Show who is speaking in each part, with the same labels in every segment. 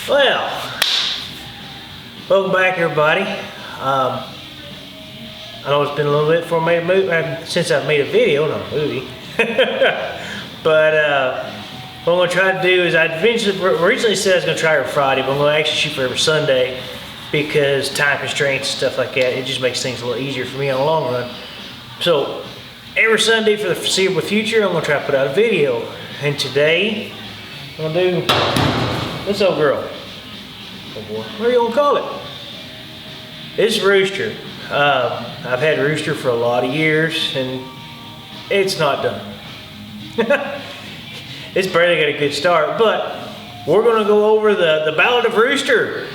Speaker 1: Well, welcome back, everybody. I know it's been a little bit before I made a movie, since I've made a video, not a movie. But what I'm going to try to do is I originally said I was going to try every Friday, but I'm going to actually shoot for every Sunday because time constraints and stuff like that. It just makes things a little easier for me on the long run. So every Sunday for the foreseeable future, I'm going to try to put out a video. And today, I'm going to do this old girl. Oh boy, what are you going to call it? It's Rooster. I've had Rooster for a lot of years and it's not done. It's barely got a good start, but we're going to go over the Ballad of Rooster.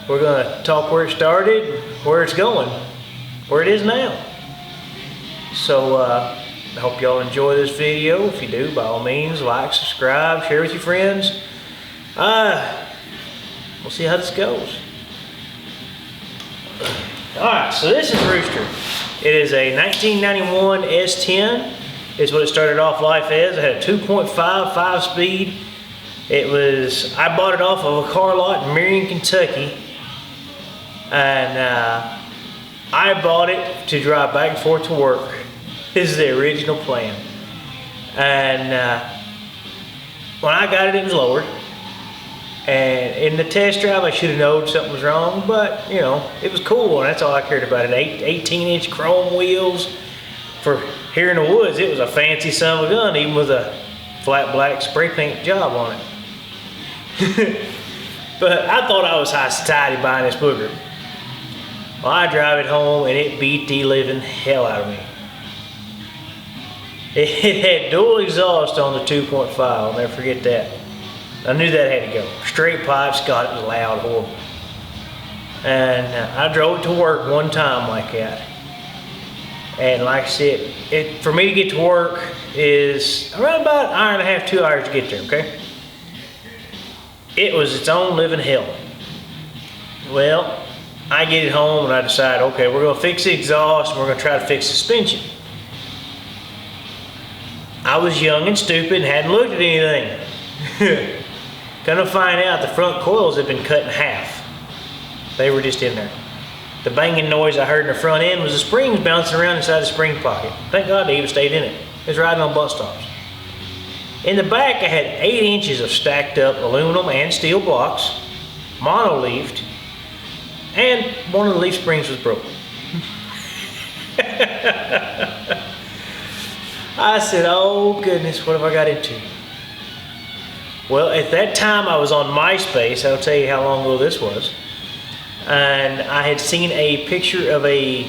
Speaker 1: We're going to talk where it started, where it's going, where it is now. So I hope y'all enjoy this video. If you do, by all means, like, subscribe, share with your friends. We'll see how this goes. Alright, so this is Rooster. It is a 1991 S10. Is what it started off life as. It had a 2.5 5-speed. I bought it off of a car lot in Marion, Kentucky. And I bought it to drive back and forth to work. This is the original plan. And when I got it, it was lowered. And in the test drive, I should have known something was wrong, but you know, it was cool, and that's all I cared about. It 18-inch chrome wheels. For here in the woods, it was a fancy son of a gun, even with a flat black spray paint job on it. But I thought I was high society buying this booger. Well, I drive it home, and it beat the living hell out of me. It had dual exhaust on the 2.5. I'll never forget that. I knew that had to go. Straight pipes, God, it was loud, horrible. And I drove it to work one time like that. And like I said, for me to get to work is around about an hour and a half, 2 hours to get there, okay? It was its own living hell. Well, I get it home and I decide, okay, we're gonna fix the exhaust and we're gonna try to fix the suspension. I was young and stupid and hadn't looked at anything. Gonna find out the front coils had been cut in half. They were just in there. The banging noise I heard in the front end was the springs bouncing around inside the spring pocket. Thank God they even stayed in it. It was riding on bus stops. In the back, I had 8 inches of stacked up aluminum and steel blocks, mono-leafed, and one of the leaf springs was broken. I said, oh goodness, what have I got into? Well, at that time I was on MySpace. I'll tell you how long ago this was. And I had seen a picture of a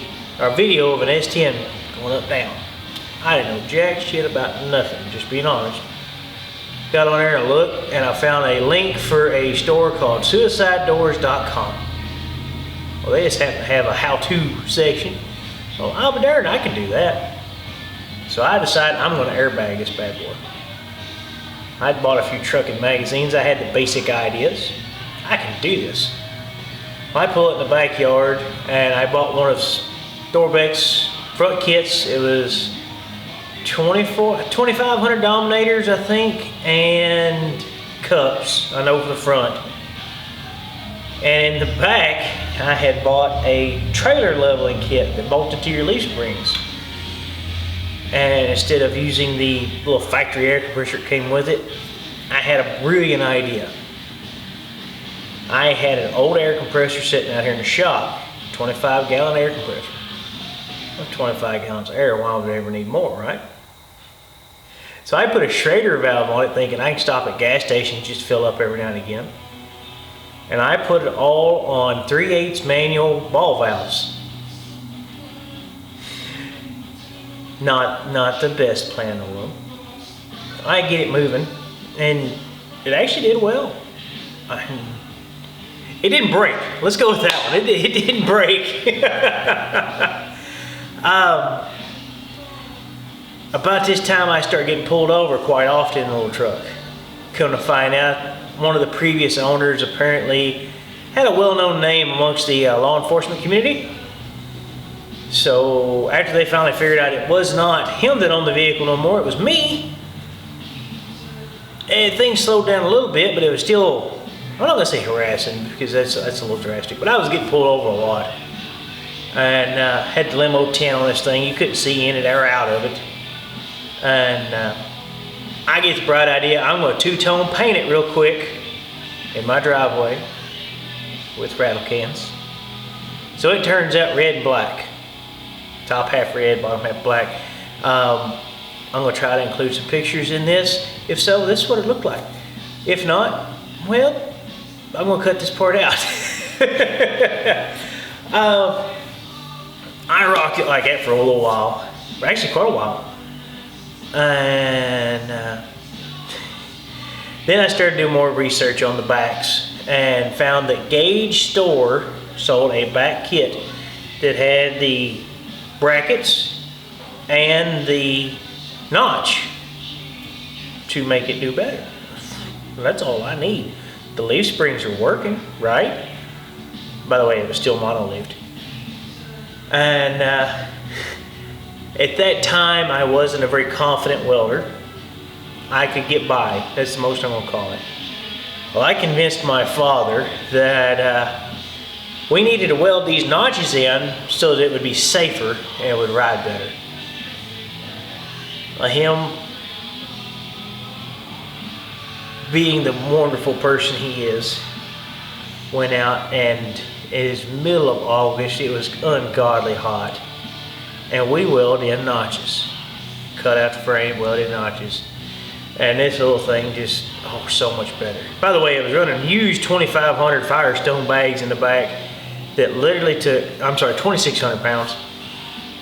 Speaker 1: video of an S10 going up down. I didn't know jack shit about nothing, just being honest. Got on there and looked, and I found a link for a store called suicidedoors.com. Well, they just happen to have a how-to section. So I'll be darned, I can do that. So I decided I'm going to airbag this bad boy. I'd bought a few trucking magazines. I had the basic ideas. I can do this. I pull it in the backyard, and I bought one of Storbeck's front kits. It was 2,500 dominators, I think, and cups, I know, for the front. And in the back, I had bought a trailer leveling kit that bolted to your leaf springs. And instead of using the little factory air compressor that came with it, I had a brilliant idea. I had an old air compressor sitting out here in the shop, 25-gallon air compressor. 25 gallons of air, why would I ever need more, right? So I put a Schrader valve on it thinking I can stop at gas stations, just fill up every now and again. And I put it all on 3/8 manual ball valves. Not the best plan in the world. I get it moving, and it actually did well. It didn't break. Let's go with that one. It didn't break. About this time, I started getting pulled over quite often in the little truck. Come to find out, one of the previous owners apparently had a well-known name amongst the law enforcement community. So after they finally figured out it was not him that owned the vehicle no more, it was me. And things slowed down a little bit, but it was still, I'm not gonna say harassing because that's a little drastic, but I was getting pulled over a lot. And had the limo tent on this thing. You couldn't see in it or out of it. And I get the bright idea, I'm gonna two-tone paint it real quick in my driveway with rattle cans. So it turns out red and black. Top half red, bottom half black. I'm gonna try to include some pictures in this. If so, this is what it looked like. If not, well, I'm gonna cut this part out. I rocked it like that for a little while. Actually, quite a while. And then I started doing more research on the backs and found that Gage Store sold a back kit that had the brackets and the notch to make it do better. That's all I need. The leaf springs are working, right? By the way, it was still mono-leafed. And at that time, I wasn't a very confident welder. I could get by. That's the most I'm gonna call it. Well, I convinced my father that we needed to weld these notches in so that it would be safer and it would ride better. Him being the wonderful person he is, went out and it is middle of August, it was ungodly hot. And we welded in notches. Cut out the frame, welded in notches. And this little thing just, oh, so much better. By the way, it was running huge 2,500 Firestone bags in the back that literally took, 2,600 pounds.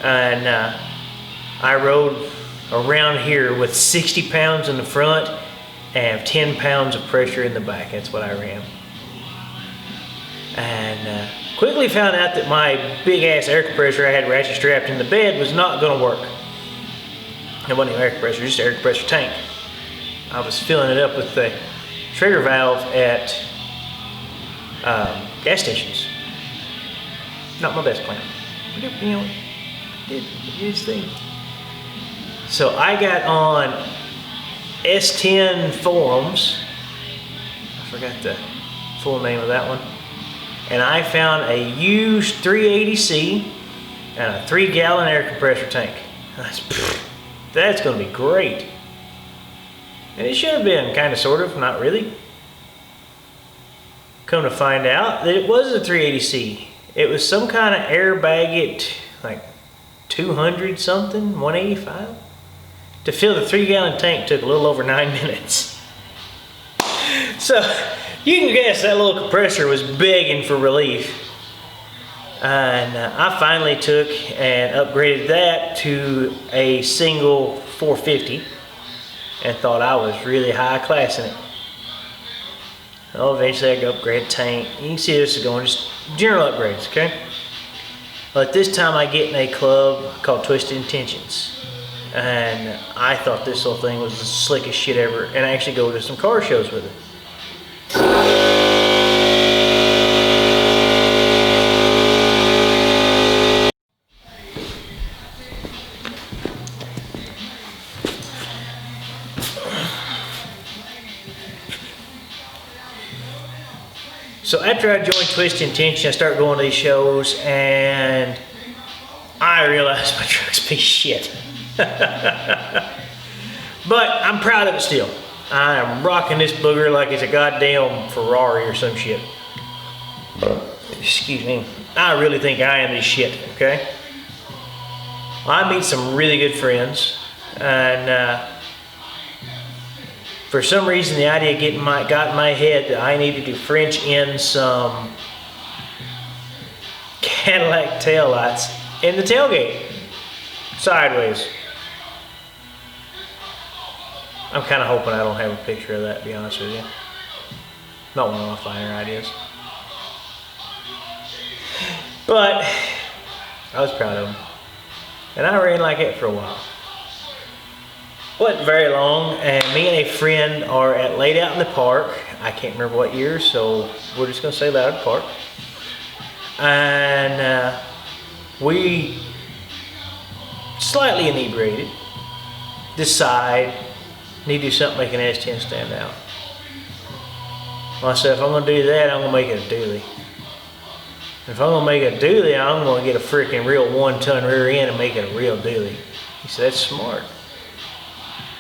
Speaker 1: And I rode around here with 60 pounds in the front and 10 pounds of pressure in the back. That's what I ran. And quickly found out that my big ass air compressor I had ratchet strapped in the bed was not gonna work. It wasn't an air compressor, just an air compressor tank. I was filling it up with the trigger valve at gas stations. Not my best plan, but it, you know, did its thing. So I got on S10 forums. I forgot the full name of that one. And I found a used 380C and a 3-gallon air compressor tank. That's gonna be great. And it should have been, kind of, sort of, not really. Come to find out that it was a 380C. It was some kind of airbag it, like 200 something, 185. To fill the 3-gallon tank took a little over 9 minutes. So you can guess that little compressor was begging for relief. And I finally took and upgraded that to a single 450 and thought I was really high class in it. Well, eventually I got upgraded tank. You can see this is going just general upgrades, okay? But this time I get in a club called Twisted Intentions. And I thought this little thing was the slickest shit ever, and I actually go to some car shows with it. So after I joined Twisted Intention, I started going to these shows, and I realized my truck's a piece of shit. But I'm proud of it still. I am rocking this booger like it's a goddamn Ferrari or some shit. Excuse me. I really think I am this shit, okay? I meet some really good friends, and for some reason the idea got in my head that I needed to French in some Cadillac taillights in the tailgate, sideways. I'm kind of hoping I don't have a picture of that, to be honest with you. Not one of my finer ideas. But I was proud of them. And I ran like it for a while. Wasn't very long, and me and a friend are laid out in the park. I can't remember what year, so we're just gonna say Loud Park. And we, slightly inebriated, decide Need to do something to make an S10 stand out. I said, if I'm gonna do that, I'm gonna make it a dually. If I'm gonna make a dually, I'm gonna get a freaking real 1-ton rear end and make it a real dually. He said, that's smart.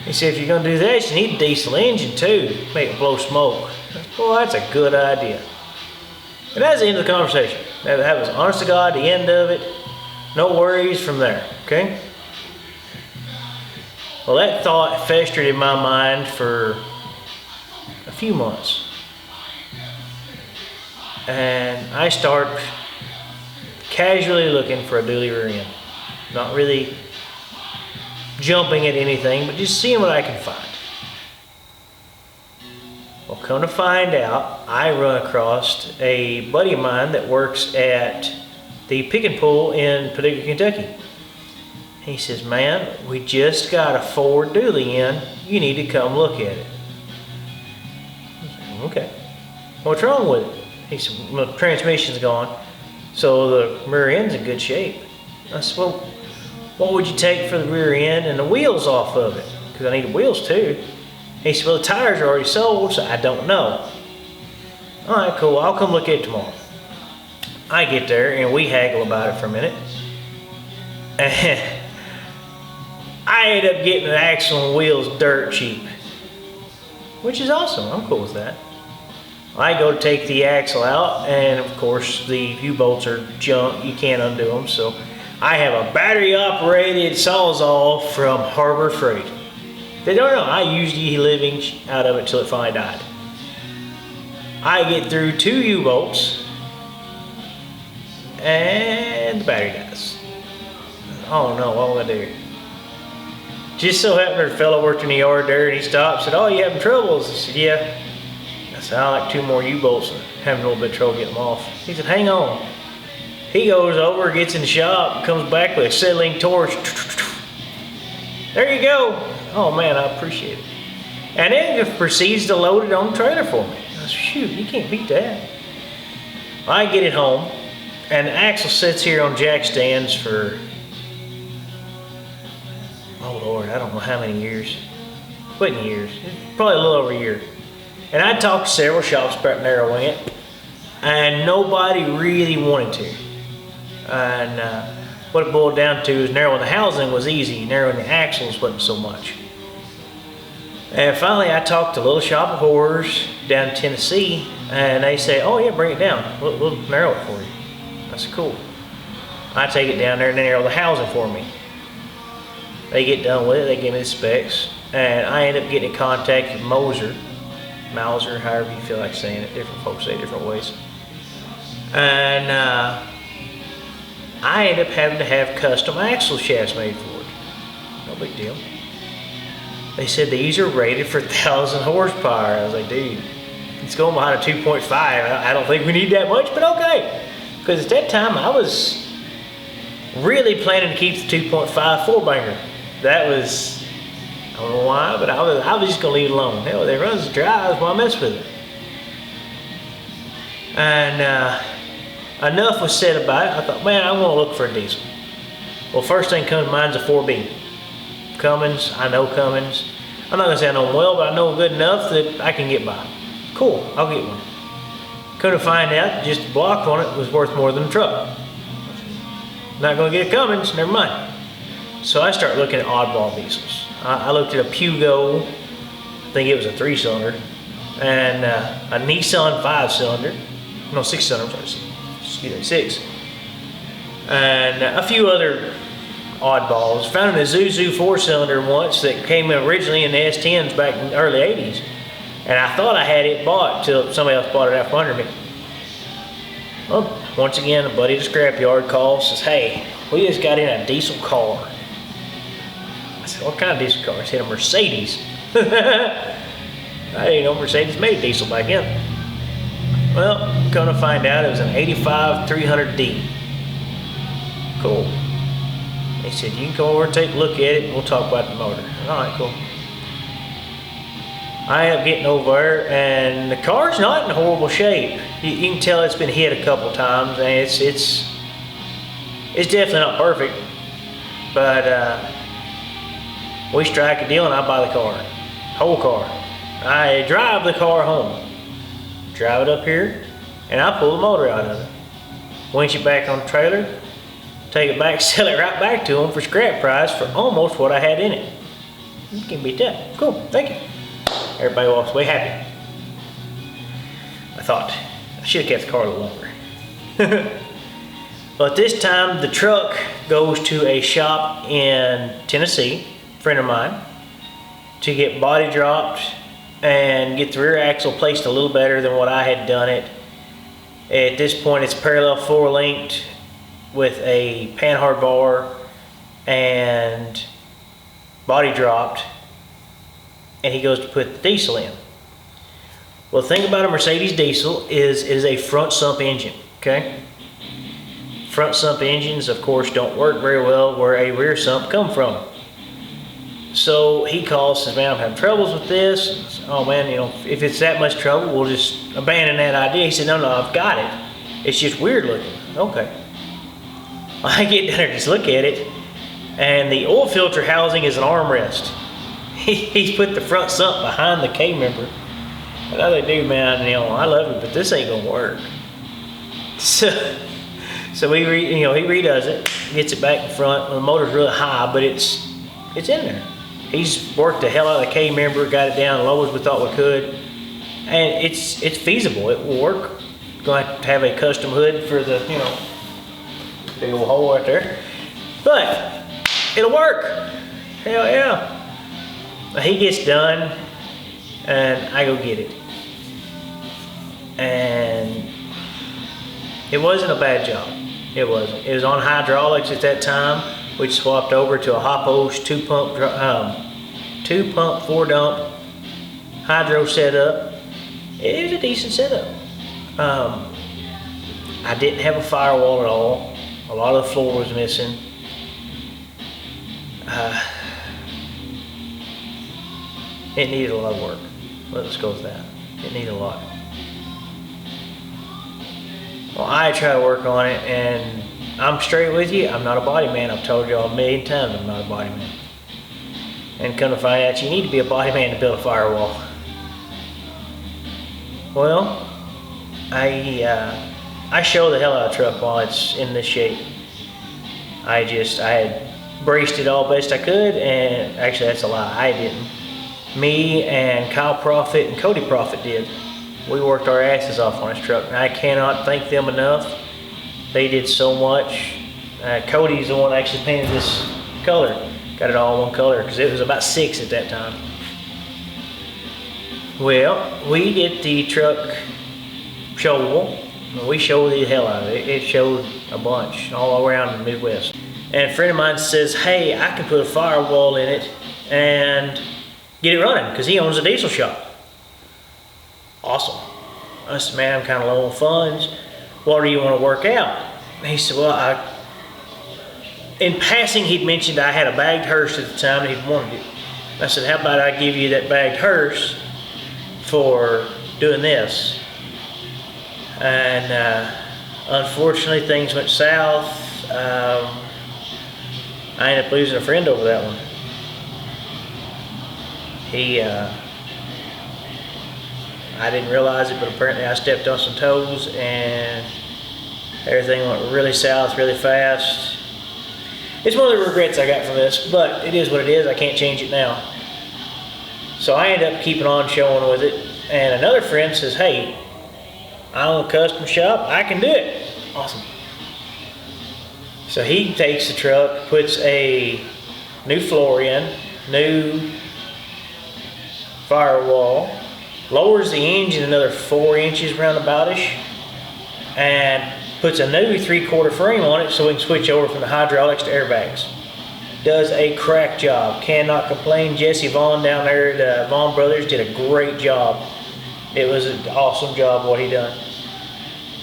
Speaker 1: He said, if you're gonna do that, you need a diesel engine too. Make it blow smoke. Well, that's a good idea. And that's the end of the conversation. That was honest to God, the end of it. No worries from there, okay? Well, that thought festered in my mind for a few months. And I start casually looking for a dually rear end. Not really jumping at anything, but just seeing what I can find. Well, come to find out, I run across a buddy of mine that works at the pick and pull in Paducah, Kentucky. He says, man, we just got a Ford dually in. You need to come look at it. I said, okay. What's wrong with it? He said, well, the transmission's gone, so the rear end's in good shape. I said, well, what would you take for the rear end and the wheels off of it? Because I need the wheels too. He said, well, the tires are already sold, so I don't know. All right, cool, I'll come look at it tomorrow. I get there and we haggle about it for a minute. And I end up getting the axle and wheels dirt cheap, which is awesome. I'm cool with that. I go to take the axle out, and of course the U-bolts are junk. You can't undo them, so I have a battery-operated Sawzall from Harbor Freight. They don't know. I used living out of it till it finally died. I get through 2 U-bolts, and the battery dies. Oh no, what will I do? Just so happened there's a fellow worked in the yard there, and he stopped and said, oh, you having troubles? I said, yeah. I said, I like 2 more U-bolts and having a little bit of trouble getting them off. He said, hang on. He goes over, gets in the shop, comes back with a acetylene torch. There you go. Oh man, I appreciate it. And then he proceeds to load it on the trailer for me. I said, shoot, you can't beat that. I get it home, and the axle sits here on jack stands for, oh Lord, I don't know how many years. What years? Probably a little over a year. And I talked to several shops about narrowing it, and nobody really wanted to. And what it boiled down to is narrowing the housing was easy, narrowing the axles wasn't so much. And finally I talked to a little shop of horrors down in Tennessee, and they say, oh yeah, bring it down. We'll narrow it for you. I said, cool. I take it down there and they narrow the housing for me. They get done with it, they give me the specs, and I end up getting in contact with Mauser, however you feel like saying it. Different folks say it different ways. And I end up having to have custom axle shafts made for it. No big deal. They said these are rated for 1,000 horsepower. I was like, dude, it's going behind a 2.5. I don't think we need that much, but okay. Because at that time I was really planning to keep the 2.5 4-banger. That was, I don't know why, but I was just gonna leave it alone. Hell, it runs dry, why mess with it? And enough was said about it. I thought, man, I'm gonna look for a diesel. Well, first thing comes to mind is a 4B. Cummins, I know Cummins. I'm not gonna say I know them well, but I know them good enough that I can get by. Cool, I'll get one. Couldn't find out, just the block on it was worth more than the truck. Not gonna get a Cummins, never mind. So I start looking at oddball diesels. I looked at a Pugo, I think it was a 3-cylinder, and a Nissan 5-cylinder, no 6-cylinder, excuse me, 6. And a few other oddballs. Found an Isuzu 4-cylinder once that came in originally in the S10s back in the early 80s. And I thought I had it bought till somebody else bought it out from under me. Well, once again, a buddy at the scrapyard calls, says, hey, we just got in a diesel car. I said, what kind of diesel car? He said, a Mercedes. I didn't know Mercedes made diesel back then. Well, come to find out it was an 85 300D. Cool. He said, you can come over and take a look at it and we'll talk about the motor. All right, cool. I end up getting over there, and the car's not in horrible shape. You can tell it's been hit a couple times, and it's definitely not perfect. But we strike a deal, and I buy the car. whole car. I drive the car home, drive it up here, and I pull the motor out of it. Winch it back on the trailer, take it back, sell it right back to them for scrap price for almost what I had in it. You can beat that. Cool, thank you. Everybody walks away happy. I thought, I should have kept the car a little longer. But this time, the truck goes to a shop in Tennessee, a friend of mine, to get body dropped and get the rear axle placed a little better than what I had done it. At this point, it's parallel floor linked with a panhard bar and body dropped, and he goes to put the diesel in. Well, the thing about a Mercedes diesel is it is a front sump engine, okay? Front sump engines, of course, don't work very well where a rear sump come from. So he calls, says, man, I'm having troubles with this. Oh man, you know, if it's that much trouble, we'll just abandon that idea. He said, no, I've got it. It's just weird looking. Okay. I get down there and just look at it, and the oil filter housing is an armrest. He's put the front sump behind the K-member. I know they do, man, you know, I love it, but this ain't gonna work. So he redoes it, gets it back in front. The motor's really high, but it's in there. He's worked the hell out of the K-member, got it down low as we thought we could, and it's feasible. It will work. Going to have a custom hood for the, you know, big old hole right there, but it'll work. Hell yeah. He gets done, and I go get it, and it wasn't a bad job. It wasn't. It was on hydraulics at that time, which swapped over to a Hoppos 2-pump, 4-dump hydro setup. It was a decent setup. I didn't have a firewall at all. A lot of the floor was missing. It needed a lot of work. Let's go with that. It needed a lot. Well, I try to work on it, and I'm straight with you. I'm not a body man. I've told y'all a million times I'm not a body man. And come to find out, you need to be a body man to build a firewall. Well, I show the hell out of the truck while it's in this shape. I had braced it all best I could, and actually that's a lie, I didn't. Me and Kyle Profit and Cody Profit did. We worked our asses off on this truck, and I cannot thank them enough. They did so much. Cody's the one that actually painted this color. Got it all one color, because it was about 6 at that time. Well, we get the truck showable. We showed the hell out of it. It showed a bunch all around the Midwest. And a friend of mine says, hey, I can put a firewall in it and get it running, because he owns a diesel shop. Awesome. I said, man, I'm kind of low on funds. What do you want to work out? And he said, well, in passing, he'd mentioned I had a bagged hearse at the time and he'd wanted it. I said, how about I give you that bagged hearse for doing this? And unfortunately, things went south. I ended up losing a friend over that one. I didn't realize it, but apparently I stepped on some toes and everything went really south really fast. It's one of the regrets I got from this, but it is what it is. I can't change it now. So I ended up keeping on showing with it, and another friend says, hey, I own a custom shop, I can do it. Awesome. So he takes the truck, puts a new floor in, new firewall, lowers the engine another 4 inches roundabout-ish, and puts a new 3/4 frame on it so we can switch over from the hydraulics to airbags. Does a crack job. Cannot complain. Jesse Vaughn down there at Vaughn Brothers did a great job. It was an awesome job what he done.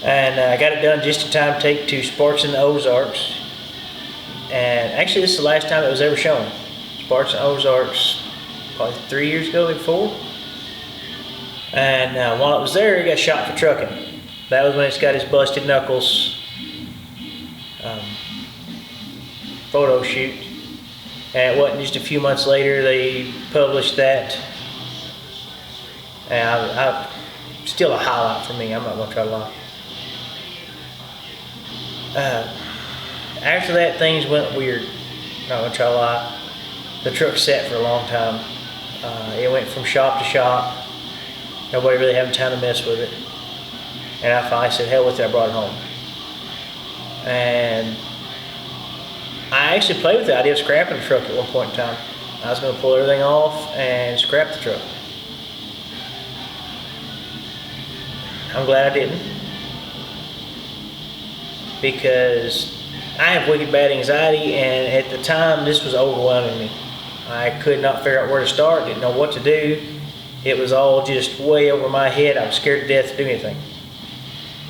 Speaker 1: And I got it done just in time to take to Sparks in the Ozarks. And actually this is the last time it was ever shown. Sparks in the Ozarks, probably 3 years ago, maybe 4. And while it was there, he got shot for trucking. That was when it's got his busted knuckles photo shoot. And it wasn't just a few months later they published that And still a highlight for me. I'm not gonna try to lie. After that, things went weird. Not gonna try to lie. The truck sat for a long time. It went from shop to shop. Nobody really having time to mess with it. And I finally said, hell with it, I brought it home. And I actually played with the idea of scrapping the truck at one point in time. I was going to pull everything off and scrap the truck. I'm glad I didn't, because I have wicked bad anxiety, and at the time this was overwhelming me. I could not figure out where to start, didn't know what to do. It was all just way over my head. I was scared to death to do anything.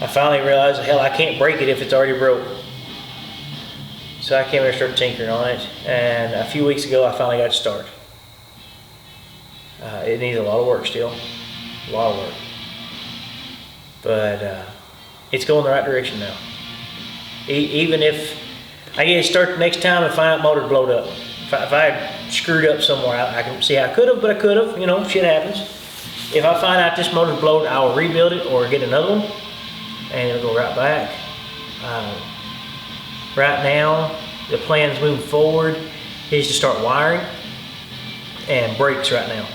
Speaker 1: I finally realized, hell, I can't break it if it's already broke. So I came in and started tinkering on it, and a few weeks ago I finally got it started. It needs a lot of work still, a lot of work. But it's going the right direction now. Even if I get it started next time and find out motor blowed up. If I had screwed up somewhere, I can see I could have, but I could have, you know, shit happens. If I find out this motor's blowed, I will rebuild it or get another one, and it'll go right back. Right now, the plans moving forward is to start wiring and brakes right now.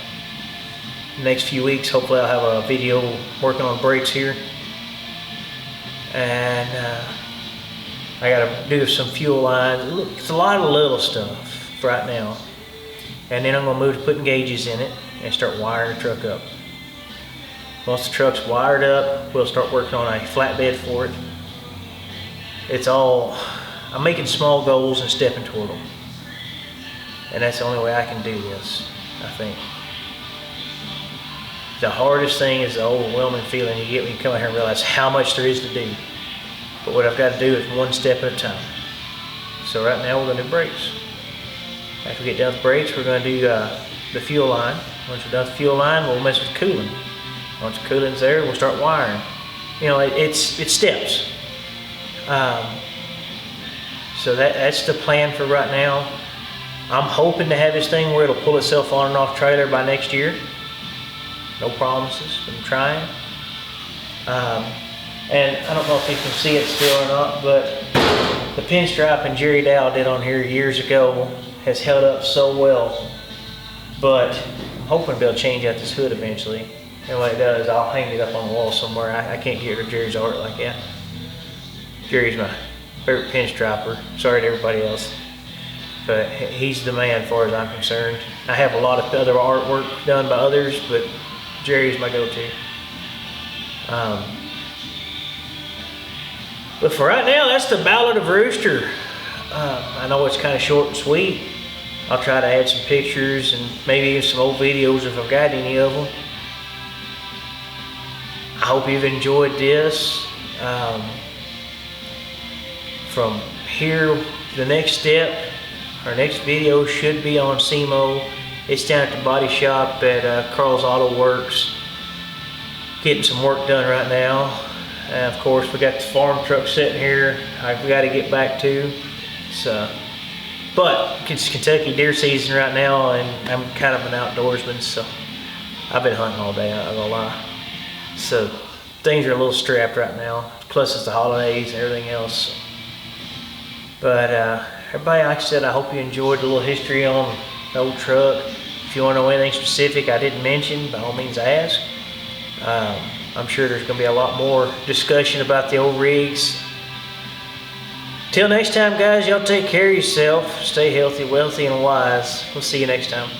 Speaker 1: Next few weeks, hopefully I'll have a video working on brakes here. And I gotta do some fuel lines. It's a lot of little stuff for right now. And then I'm gonna move to putting gauges in it and start wiring the truck up. Once the truck's wired up, we'll start working on a flatbed for it. It's all, I'm making small goals and stepping toward them. And that's the only way I can do this, I think. The hardest thing is the overwhelming feeling you get when you come out here and realize how much there is to do. But what I've got to do is one step at a time. So right now we're going to do brakes. After we get done with brakes, we're going to do the fuel line. Once we're done with the fuel line, we'll mess with cooling. Once the cooling's there, we'll start wiring. You know, it's steps. So that's the plan for right now. I'm hoping to have this thing where it'll pull itself on and off trailer by next year. No promises, but I'm trying. And I don't know if you can see it still or not, but the pinstriping Jerry Dow did on here years ago has held up so well. But I'm hoping to be able to change out this hood eventually. And when it does, I'll hang it up on the wall somewhere. I can't get rid of Jerry's art like that. Jerry's my favorite pinstriper. Sorry to everybody else. But he's the man as far as I'm concerned. I have a lot of other artwork done by others, but Jerry's my go-to. But for right now, that's the Ballad of Rooster. I know it's kind of short and sweet. I'll try to add some pictures and maybe even some old videos if I've got any of them. I hope you've enjoyed this. From here, the next step, our next video should be on SEMO. It's down at the body shop at Carl's Auto Works. Getting some work done right now. And of course, we got the farm truck sitting here. We got to get back to. So, but it's Kentucky deer season right now, and I'm kind of an outdoorsman, so I've been hunting all day. I'm not gonna lie. So things are a little strapped right now. Plus, it's the holidays and everything else. But everybody, like I said, I hope you enjoyed the little history on the old truck. If you want to know anything specific I didn't mention, by all means ask. I'm sure there's going to be a lot more discussion about the old rigs. Till next time, guys, y'all take care of yourself. Stay healthy, wealthy, and wise. We'll see you next time.